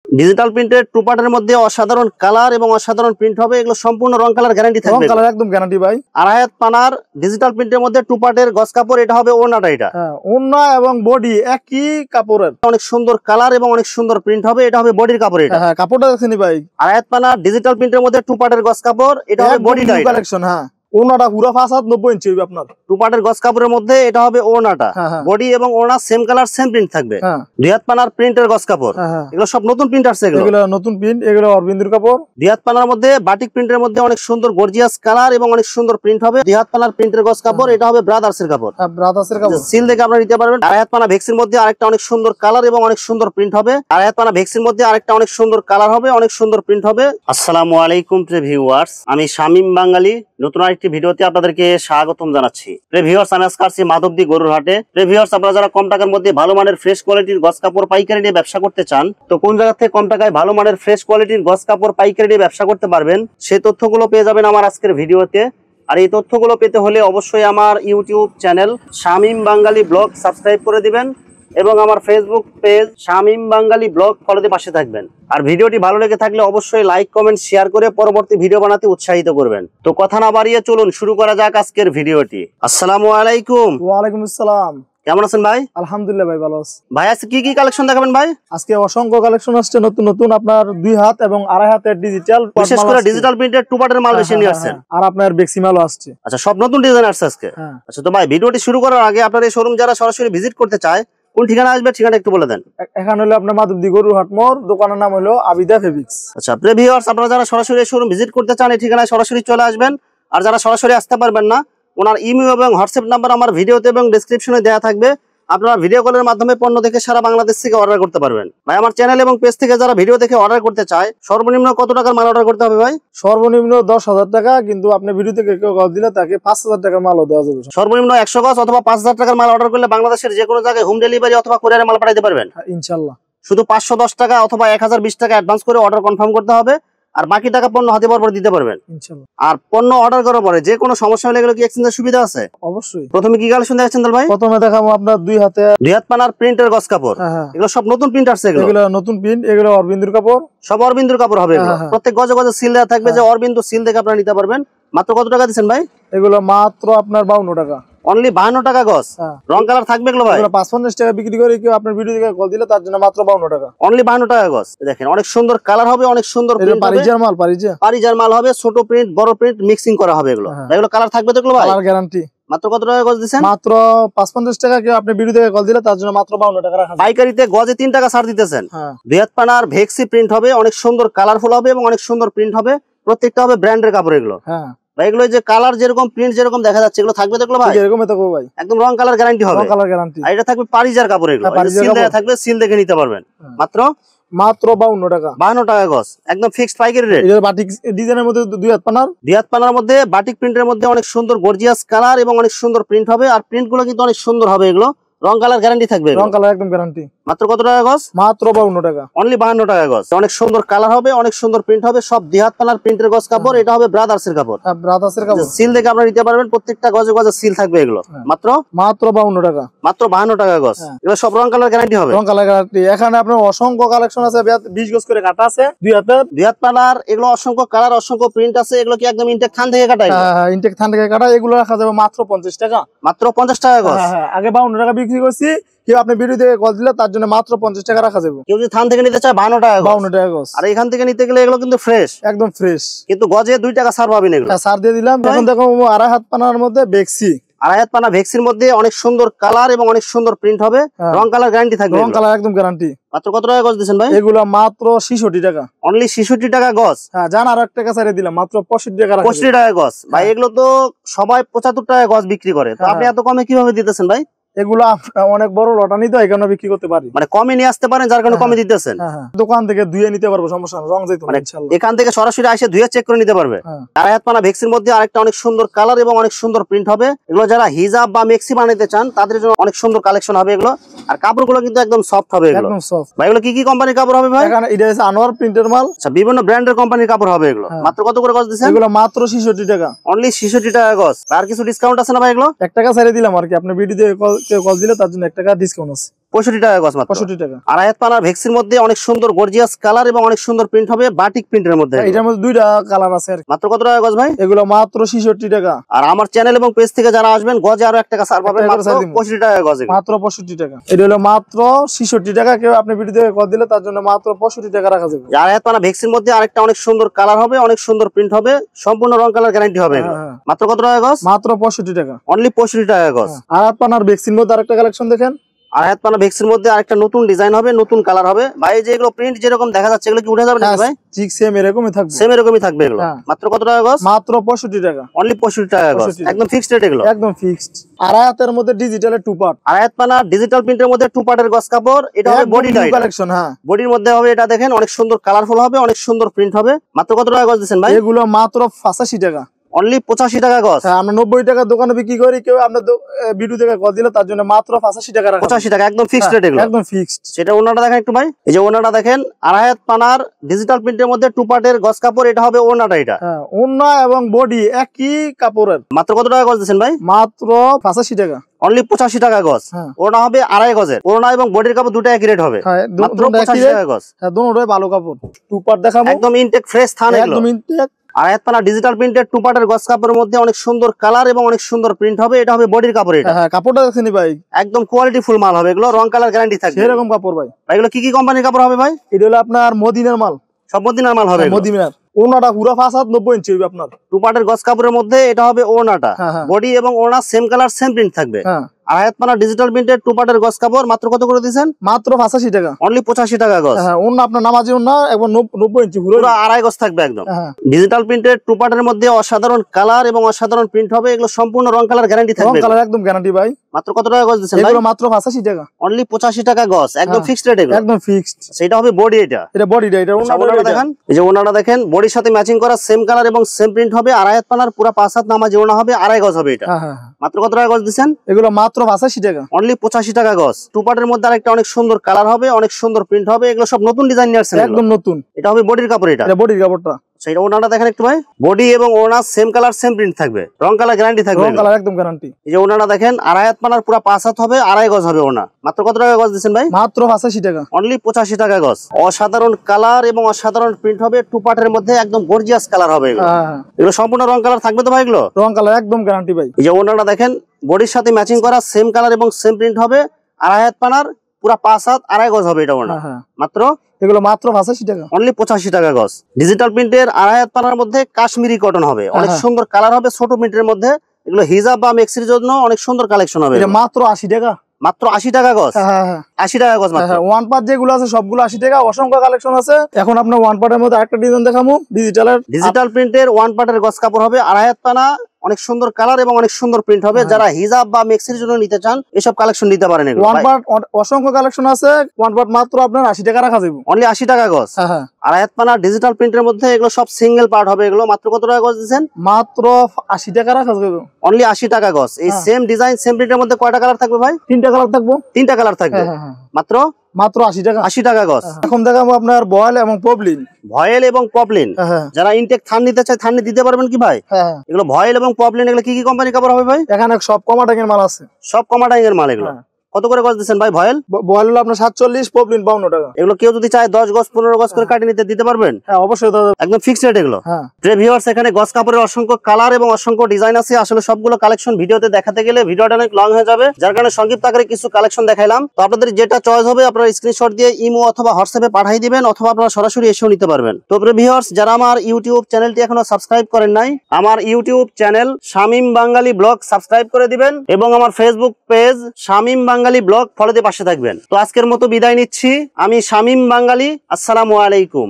Digital প্রিন্টের two পার্টের মধ্যে অসাধারণ কালার এবং অসাধারণ প্রিন্ট হবে। এগুলো সম্পূর্ণ রং কালার গ্যারান্টি থাকবে। রং কালার একদম গ্যারান্টি ভাই। আড়াই হাত পানার ডিজিটাল প্রিন্টের মধ্যে টু পার্টের গজ কাপড়, এটা হবে ওড়নাটা। এটা ওড়না এবং বডি একই কাপড়ের, অনেক সুন্দর কালার এবং অনেক সুন্দর প্রিন্ট হবে। এটা হবে বডির কাপড়। এটা কাপড়টা দেখেনি ভাই। আড়াই হাত পানার ডিজিটাল প্রিন্টের মধ্যে টু পার্টের গজ কাপড়, এটা হবে বডিটা কালেকশন। ওড়নাটা পুরো 5 ইঞ্চি হবে আপনার। টু পার্টের গজ কাপড়ের মধ্যে এটা হবে ওড়নাটা। বডি এবং ওড়না সেম কালার সেম প্রিন্ট থাকবে। দুই হাত পানার প্রিন্টের গজ কাপড়, এগুলো সব নতুন প্রিন্ট আসছে। এগুলো নতুন প্রিন্ট, এগুলো অরবিন্দুর কাপড়। দুই হাত পানার মধ্যে বাটিক প্রিন্টের মধ্যে অনেক সুন্দর গর্জিয়াস কালার এবং অনেক সুন্দর প্রিন্ট হবে। দুই হাত পানার প্রিন্টের গজ কাপড়, এটা হবে ব্রাদার্সের কাপড়। ব্রাদার্সের কাপড় সিল দেখে আপনারা নিতে পারবেন। আড়াই হাত পানা ভেক্সির মধ্যে আরেকটা অনেক সুন্দর কালার এবং অনেক সুন্দর প্রিন্ট হবে। আড়াই হাত পানা ভেক্সির মধ্যে আরেকটা অনেক সুন্দর কালার হবে, অনেক সুন্দর প্রিন্ট হবে। আসসালামু আলাইকুম প্রিয় ভিউয়ার্স, আমি শামীম বাঙালি নতুন আরেকটি ভিডিওতে আপনাদেরকে স্বাগতম জানাচ্ছি। প্রিয় ভিউয়ার্স, আমি আজকে আসছি মাধবদী গরুর হাটে। প্রিয় ভিউয়ার্স, আপনারা যারা কম টাকার মধ্যে ভালো মানের ফ্রেশ কোয়ালিটির গজ কাপড় পাইকারি নিয়ে ব্যবসা করতে চান, তো কোন জায়গা থেকে কম টাকায় ভালো মানের ফ্রেশ কোয়ালিটির গজ কাপড় পাইকারি নিয়ে ব্যবসা করতে পারবেন, সেই তথ্যগুলো পেয়ে যাবেন আমার আজকের ভিডিওতে। আর এই তথ্যগুলো পেতে হলে অবশ্যই আমার ইউটিউব চ্যানেল শামীম বাঙালি ব্লগ সাবস্ক্রাইব করে দিবেন এবং আমার ফেসবুক পেজ শামীম বাঙালি ব্লগ ফলোতে পাশে থাকবেন। আর ভিডিওটি ভালো লেগে থাকলে অবশ্যই লাইক কমেন্ট শেয়ার করে পরবর্তী ভিডিও বানাতে উৎসাহিত করবেন। তো কথা না বাড়িয়ে চলুন শুরু করা যাক আজকের ভিডিওটি। আসসালামু আলাইকুম। ওয়ালাইকুম আসসালাম। কেমন আছেন ভাই? আলহামদুলিল্লাহ ভাই, ভালো আছি ভাই। আজকে কি কি কালেকশন দেখাবেন ভাই? আজকে অসংখ্য কালেকশন আসছে নতুন নতুন। আপনার 2 হাত এবং আড়াই হাতের ডিজিটাল, বিশেষ করে ডিজিটাল প্রিন্টের টু পার্টের মাল বেশি নিয়ে আসছেন। আর আপনার বেক্সি মালও আসছে। আচ্ছা, সব নতুন ডিজাইন আসছে আজকে। আচ্ছা, তো ভাই ভিডিওটি শুরু করার আগে আপনার এই শোরুম যারা সরাসরি ভিজিট করতে চায়, কোন ঠিকানা আসবে ঠিকানা একটু বলে দেন। এখানে হলো আপনার মাধবদী গরুর হাট মোড়, দোকানের নাম হলো আবিদা ফেব্রিক্স। আচ্ছা প্রিয় ভিউয়ার্স, আপনারা যারা সরাসরি শোরুম ভিজিট করতে চান এই ঠিকানায় সরাসরি চলে আসবেন। আর যারা সরাসরি আসতে পারবেন না, ওনার ইমেল এবং হোয়াটসঅ্যাপ নাম্বার আমার ভিডিওতে এবং ডেসক্রিপশনে দেওয়া থাকবে। আপনারা ভিডিও কলের মাধ্যমে পণ্য দেখে সারা বাংলাদেশ থেকে অর্ডার করতে পারবেন। ভাই, আমার চ্যানেল এবং পেজ থেকে যারা ভিডিও দেখে অর্ডার করতে চায়, সর্বনিম্ন কত টাকার মাল অর্ডার করতে হবে ভাই? সর্বনিম্ন 10,000 টাকা, কিন্তু আপনি ভিডিও থেকে কেউ কল দিলে তাকে 5,000 টাকার মালও দেওয়া যাবে। সর্বনিম্ন 100 গজ অথবা 5,000 টাকার মাল অর্ডার করলে বাংলাদেশের যে কোনো জায়গায় হোম ডেলিভারি অথবা কুরিয়ারে মাল পাঠাতে পারবেন ইনশাআল্লাহ। শুধু 510 টাকা অথবা 1020 টাকা অ্যাডভান্স করে অর্ডার কনফার্ম করতে হবে। আর বাকি টাকা পণ্য হাতে পাওয়ার পর দিতে পারবেন ইনশাআল্লাহ। আর পণ্য অর্ডার করার পরে যে কোনো সমস্যা হলে গেলে কি এক্সচেঞ্জের সুবিধা আছে? অবশ্যই। প্রথমে কি কালেকশন দেখাচ্ছেন ভাই? প্রথমে দেখাবো আপনার 2 হাত পানার প্রিন্টের গজ কাপড়। এগুলো সব নতুন প্রিন্ট আসছে। এগুলো নতুন প্রিন্ট, এগুলো অরবিন্দুর কাপড়। সব অরবিন্দুর কাপড় হবে। প্রত্যেক গজে গজে সিল দেওয়া থাকবে, যে অরবিন্দু সিল দেখে আপনারা নিতে পারবেন। মাত্র কত টাকা দিচ্ছেন ভাই? এগুলো মাত্র আপনার 52 টাকা। অনলি 52 টাকা গজ। রং কালার থাকবে এগুলো ভাই? এগুলো 550 টাকা বিক্রি করে, কেউ আপনার ভিডিও থেকে কল দিলে তার জন্য মাত্র 52 টাকা। অনলি 52 টাকা গজ। দেখেন অনেক সুন্দর কালার হবে, অনেক সুন্দর প্রিন্ট হবে। পারিজার মাল হবে, ছোট প্রিন্ট বড় প্রিন্ট মিক্সিং করা হবে। এগুলো এগুলো কালার থাকবে তো এগুলো ভাই? Colour guarantee. মাত্র কত টাকা গজ দিচ্ছেন? মাত্র 550 টাকা। কেউ আপনি ভিডিও থেকে কল দিলে তার জন্য মাত্র 52 টাকা রাখা। পাইকারিতে গজে 3 টাকা ছাড় দিতেছেন। 2 হাত পানার ভেক্সি প্রিন্ট হবে, অনেক সুন্দর কালারফুল হবে এবং অনেক সুন্দর প্রিন্ট হবে। প্রত্যেকটা হবে ব্র্যান্ডের কাপড়। এগুলো ভাই, এগুলো যে কালার যেরকম প্রিন্ট যেরকম দেখা যাচ্ছে এগুলো থাকবে দেখলো ভাই? এরকমই থাকবে ভাই, একদম রং কালার গ্যারান্টি হবে। Colour guarantee. আর এটা থাকবে পারিজার কাপড়। এগুলো সিল দেয়া থাকবে, সিল দেখে নিতে পারবেন। মাত্র 52 টাকা। 52 টাকা গজ, একদম ফিক্সড পাইকারি রেট। এটা বাটিক ডিজাইনের মধ্যে 2 হাত পানার মধ্যে বাটিক প্রিন্টের মধ্যে অনেক সুন্দর গর্জিয়াস কালার এবং অনেক সুন্দর প্রিন্ট হবে। আর প্রিন্ট গুলো কিন্তু অনেক সুন্দর হবে। এগুলো রং কালার গ্যারান্টি থাকবে। রং কালার একদম গ্যারান্টি। মাত্র কত টাকা গজ? মাত্র 52 টাকা। অনলি 52 টাকা গজ। অনেক সুন্দর কালার হবে, অনেক সুন্দর প্রিন্ট হবে। সব 2 হাত পানার প্রিন্টের গজ কাপড়। এটা হবে ব্রাদার্সের কাপড়। ব্রাদার্সের কাপড়। সিল দেখে আপনারা নিতে পারবেন। প্রত্যেকটা গজে গজে সিল থাকবে। এগুলো মাত্র 52 টাকা। মাত্র 52 টাকা গজ। এগুলো সব রং কালার গ্যারান্টি হবে। রং কালার গ্যারান্টি। এখানে আপনার অসংখ্য কালেকশন আছে। 20 গজ করে কাটা আছে 2 হাত পানার। এগুলো অসংখ্য কালার, অসংখ্য প্রিন্ট আছে। এগুলো কি একদম ইনটেক থান থেকে কাটা? ইনটেক থান থেকে কাটা। এগুলো রাখা যাবে মাত্র 50 টাকা। মাত্র 50 টাকা গজ। আগে 52 টাকা বিক্রি করছি। কেউ আপনি ভিডিও থেকে কল দিলে তার জন্য মাত্র 50 টাকা রাখা যাবে। কেউ যদি থান থেকে নিতে চায় 52 টাকা। 52 টাকা গজ। আর এখান থেকে নিতে গেলে এগুলো কিন্তু ফ্রেশ, একদম ফ্রেশ, কিন্তু গজে 2 টাকা ছাড় পাবেন। এগুলো ছাড় দিয়ে দিলাম। এখন দেখো আড়াই হাত পানার মধ্যে বেক্সি। আড়াই হাত পানা ভেক্সির মধ্যে অনেক সুন্দর কালার এবং অনেক সুন্দর প্রিন্ট হবে। রং কালার গ্যারান্টি থাকবে। রং কালার একদম গ্যারান্টি। মাত্র কত টাকা গজ দিচ্ছেন ভাই? এগুলো মাত্র 66 টাকা। অনলি 66 টাকা গজ। জান আর 1 টাকা ছাড়ে দিলাম, মাত্র 65 টাকা। 65 টাকা গজ। ভাই এগুলো তো সবাই 75 টাকা গজ বিক্রি করে, তো আপনি এত কমে কিভাবে দিতেছেন ভাই? এগুলো অনেক বড় লটানি তো, এই কারণে বিক্রি করতে পারি। মানে কমে নিয়ে আসতে পারেন, যার কারণে কমে দিতেছেন। দোকান থেকে ধুয়ে নিতে পারবো, সমস্যা না। রং যাইতো ইনশাআল্লাহ। এখান থেকে সরাসরি এসে ধুয়ে চেক করে নিতে পারবে। আড়াই হাত পানা ভেক্সির মধ্যে আরেকটা অনেক সুন্দর কালার এবং অনেক সুন্দর প্রিন্ট হবে। এগুলো যারা হিজাব বা মেক্সি বানাইতে চান তাদের জন্য অনেক সুন্দর কালেকশন হবে এগুলো। আর কাপড়গুলো কিন্তু একদম সফট হবে। এগুলো একদম সফট ভাই। এগুলো কি কি কোম্পানির কাপড় হবে ভাই? এখানে এটা হচ্ছে আনোয়ার প্রিন্টের মাল। আচ্ছা, বিভিন্ন ব্র্যান্ডের কোম্পানির কাপড় হবে এগুলো। মাত্র কত করে গজ দিচ্ছেন? এগুলো মাত্র 66 টাকা। অনলি 66 টাকা গজ। আর কিছু ডিসকাউন্ট আছে না ভাই? এগুলো 1 টাকা ছাড়ে দিলাম আর কি। আপনি ভিডিও দিয়ে কল দিলে তার জন্য 1 টাকা ডিসকাউন্ট আছে। 65 টাকা গজ মাত্র। 65 টাকা। আড়াই হাত পানার ভেক্সির মধ্যে অনেক সুন্দর গর্জিয়াস কালার এবং অনেক সুন্দর প্রিন্ট হবে, বাটিক প্রিন্টের মধ্যে। এটার মধ্যে দুইটা কালার আছে আর কি। মাত্র কত টাকা গজ ভাই? এগুলো মাত্র 66 টাকা। আর আমার চ্যানেল এবং পেজ থেকে যারা আসবেন গজে আরো 1 টাকা ছাড় পাবেন, মাত্র 65 টাকা গজ। মাত্র 65 টাকা। এটা হলো মাত্র 66 টাকা। কেউ আপনি ভিডিওতে কল দিলে তার জন্য মাত্র 65 টাকা রাখা যাবে। আড়াই হাত পানা ভেক্সির মধ্যে আরেকটা অনেক সুন্দর কালার হবে, অনেক সুন্দর প্রিন্ট হবে, সম্পূর্ণ রং কালার গ্যারান্টি হবে। মাত্র কত টাকা গজ? মাত্র 65 টাকা। অনলি 65 টাকা গজ। আর আপনার ভেক্সির মধ্যে আরেকটা কালেকশন দেখেন। আড়াই হাত পানা ভেক্সির মধ্যে আরেকটা নতুন ডিজাইন হবে, নতুন কালার হবে ভাই। যে এগুলো প্রিন্ট যেরকম দেখা যাচ্ছে এগুলো কি উঠে যাবে নাকি ভাই? ঠিক সেম এরকমই থাকবে। সেম এরকমই থাকবে এগুলো। মাত্র কত টাকা গজ? মাত্র 65 টাকা। অনলি 65 টাকা গজ। একদম ফিক্সড রেট এগুলো। একদম ফিক্সড। আড়াই হাতের মধ্যে ডিজিটালের টু পার্ট। আড়াই হাত পানা ডিজিটাল প্রিন্টের মধ্যে টু পার্টের গজ কাপড়। এটা হবে বডি টাইপ কালেকশন। হ্যাঁ, বডির মধ্যে হবে। এটা দেখেন অনেক সুন্দর কালারফুল হবে, অনেক সুন্দর প্রিন্ট হবে। মাত্র কত টাকা গজ দিচ্ছেন ভাই? এগুলো মাত্র 85 টাকা। অনলি 85 টাকা গজ। আমরা 90 টাকা দোকানে বিক্রি করি। কেউ আপনার ভিডিও থেকে কল দিলে তার জন্য মাত্র 85 টাকা রাখা। 85 টাকা একদম ফিক্সড রেট এগুলো। একদম ফিক্সড। সেটা ওনাটা দেখেন একটু ভাই। এই যে ওনাটা দেখেন আড়াই হাত পানার ডিজিটাল প্রিন্টের মধ্যে টু পার্টের গজ কাপড়। এটা হবে ওনাটা। এটা হ্যাঁ, ওন্না এবং বডি একই কাপড়ের। মাত্র কত টাকা গজ দিচ্ছেন ভাই? মাত্র 85 টাকা। অনলি 85 টাকা গজ। ওনা হবে আড়াই গজের। ওনা এবং বডির কাপড় দুটো একই রেট হবে। মাত্র 85 টাকা গজ। হ্যাঁ, দুটোই ভালো কাপড়। টু পার্ট দেখাবো। একদম ইনটেক ফ্রেশ থান এগুলো। একদম ইনটেক। আড়াই হাত পানা ডিজিটাল প্রিন্টের টু পার্টের গজ কাপড়ের মধ্যে অনেক সুন্দর কালার এবং অনেক সুন্দর প্রিন্ট হবে। এটা হবে বডির কাপড়। এটা হ্যাঁ, কাপড়টা দেখছেন ভাই? একদম কোয়ালিটি ফুল মাল হবে এগুলো, রং কালার গ্যারান্টি থাকবে। এরকম কাপড় ভাই। এগুলো কি কি কোম্পানির কাপড় হবে ভাই? এটা হলো আপনার মদিনার মাল। সব মদিনার মাল হবে। মদিনার ওনাটা পুরো 90 ইঞ্চি হবে আপনার। টু পার্টের গজ কাপড়ের মধ্যে এটা হবে ওনাটা। বডি এবং ওনা সেম কালার সেম প্রিন্ট থাকবে। আড়াই হাত পানা ডিজিটাল প্রিন্টের টু পার্টের গজ কাপড়। মাত্র কত করে দিয়েছেন? মাত্র 85 টাকা। অনলি 85 টাকা গজ। হ্যাঁ, ওনা আপনার নামাজি ওনা এবং 90 ইঞ্চি পুরো আড়াই গজ থাকবে একদম। ডিজিটাল প্রিন্টের টু পার্টের মধ্যে অসাধারণ কালার এবং অসাধারণ প্রিন্ট হবে। এগুলো সম্পূর্ণ রং কালার গ্যারান্টি থাকবে। রং কালার একদম গ্যারান্টি ভাই। মাত্র কত টাকা গজ দিচ্ছেন ভাই? এগুলো মাত্র 85 টাকা। অনলি 85 টাকা গজ। একদম ফিক্সড রেট এগুলো। একদম ফিক্সড। সেটা হবে বডি। এটা বডিটা। এটা ওনাটা দেখেন। এই যে ওনাটা দেখেন বডির সাথে ম্যাচিং করা সেম কালার এবং সেম প্রিন্ট হবে। আড়াই হাত পানার পুরো 5 হাত নামাজি ওনা হবে, আড়াই গজ হবে। এটা মাত্র কত টাকা গজ দিচ্ছেন? এগুলো মাত্র 85 টাকা। অনলি 85 টাকা গজ। টু পার্টের মধ্যে আরেকটা অনেক সুন্দর কালার হবে, অনেক সুন্দর প্রিন্ট হবে। এগুলো সব নতুন ডিজাইন নিয়ে আসছেন। একদম নতুন। এটা হবে বডির কাপড়। এটা বডির কাপড়টা। সেটা ওনাটা দেখেন একটু ভাই। বডি এবং ওনা সেম কালার সেম প্রিন্ট থাকবে, রং কালার গ্যারান্টি থাকবে। রং কালার একদম গ্যারান্টি। এই যে ওনাটা দেখেন আড়াই হাত পানার পুরো 5 হাত হবে, আড়াই গজ হবে ওনা। মাত্র কত টাকা গজ দিচ্ছেন ভাই? মাত্র 85 টাকা। অনলি 85 টাকা গজ। অসাধারণ কালার এবং অসাধারণ প্রিন্ট হবে। টু পার্টের মধ্যে একদম গর্জিয়াস কালার হবে এগুলো। এগুলো সম্পূর্ণ রং কালার থাকবে তো ভাই? এগুলো রং কালার একদম গ্যারান্টি ভাই। এই যে ওনাটা দেখেন বডির সাথে ম্যাচিং করা সেম কালার এবং সেম প্রিন্ট হবে। আড়াই হাত পানার পুরো 5 হাত, আড়াই গজ হবে এটা ওনা। মাত্র এগুলো মাত্র 85 টাকা। অনলি 85 টাকা গজ। ডিজিটাল প্রিন্টের আড়াই হাত পানার মধ্যে কাশ্মীরি কটন হবে, অনেক সুন্দর কালার হবে ছোট প্রিন্টের মধ্যে। এগুলো হিজাব বা মেক্সির জন্য অনেক সুন্দর কালেকশন হবে। এটা মাত্র 80 টাকা। মাত্র 80 টাকা গজ। 80 টাকা গজ মাত্র। ওয়ান পার্ট যেগুলো আছে সবগুলো 80 টাকা। অসংখ্য কালেকশন আছে। এখন আপনার ওয়ান পার্টের মধ্যে আরেকটা ডিজাইন দেখাবো। ডিজিটাল প্রিন্টের ওয়ান পার্টের গজ কাপড় হবে। আড়াই হাত পানা, অনেক সুন্দর কালার এবং অনেক সুন্দর প্রিন্ট হবে। যারা হিজাব বা মেক্সির জন্য নিতে চান এসব কালেকশন নিতে পারেন। ওয়ান পার্ট অসংখ্য কালেকশন আছে। ওয়ান পার্ট মাত্র আপনার 80 টাকা রাখা যাবে। অনলি 80 টাকা গজ। আড়াই হাত পানা ডিজিটাল প্রিন্টের মধ্যে এগুলো সব সিঙ্গেল পার্ট হবে। এগুলো মাত্র কত টাকা গজ দিচ্ছেন? মাত্র 80 টাকা রাখা যাবে। অনলি 80 টাকা গজ। এই সেম ডিজাইন সেম প্রিন্টের মধ্যে কয়টা কালার থাকবে ভাই? 3টা কালার থাকবে। 3টা কালার থাকবে। মাত্র 80 টাকা। 80 টাকা গজ। এখন দেখাবো আপনার ভয়েল এবং পপলিন। ভয়েল এবং পপলিন যারা ইনটেক থান নিতে চায় থান দিতে পারবেন কি ভাই? এগুলো ভয়েল এবং পপলিন এগুলো কি কি কোম্পানি কাপড় হবে ভাই? এখানে সব কমাটাং এর মাল আছে। সব কমাটাং এর মাল। এগুলো কত করে গজ দিচ্ছেন ভাই? ভয়েল হলো আপনার 47, পপলিন 52 টাকা। এগুলো কেউ যদি চায় 10 গজ 15 গজ করে কাটি নিতে দিতে পারবেন? হ্যাঁ, অবশ্যই একদম ফিক্সড রেট এগুলো। প্রিয় ভিউয়ার্স, এখানে গজ কাপড়ের অসংখ্য কালার এবং অসংখ্য ডিজাইন আছে। আসলে সবগুলো কালেকশন ভিডিওতে দেখাতে গেলে ভিডিওটা অনেক লং হয়ে যাবে, যার কারণে সংক্ষিপ্ত আকারে কিছু কালেকশন দেখাইলাম। তো আপনাদের যেটা চয়েস হবে আপনারা স্ক্রিনশট দিয়ে ইমো অথবা হোয়াটসঅ্যাপে পাঠিয়ে দিবেন, অথবা আপনারা সরাসরি এসেও নিতে পারবেন। তো প্রিয় ভিউয়ার্স, যারা আমার ইউটিউব চ্যানেলটি এখনো সাবস্ক্রাইব করেন নাই, আমার ইউটিউব চ্যানেল শামীম বাঙালি ব্লগ সাবস্ক্রাইব করে দিবেন এবং আমার ফেসবুক পেজ শামীম বাঙালি ব্লগ ফলো দিয়ে পাশে থাকবেন। তো আজকের মতো বিদায় নিচ্ছি। আমি শামীম বাঙালি। আসসালামু আলাইকুম।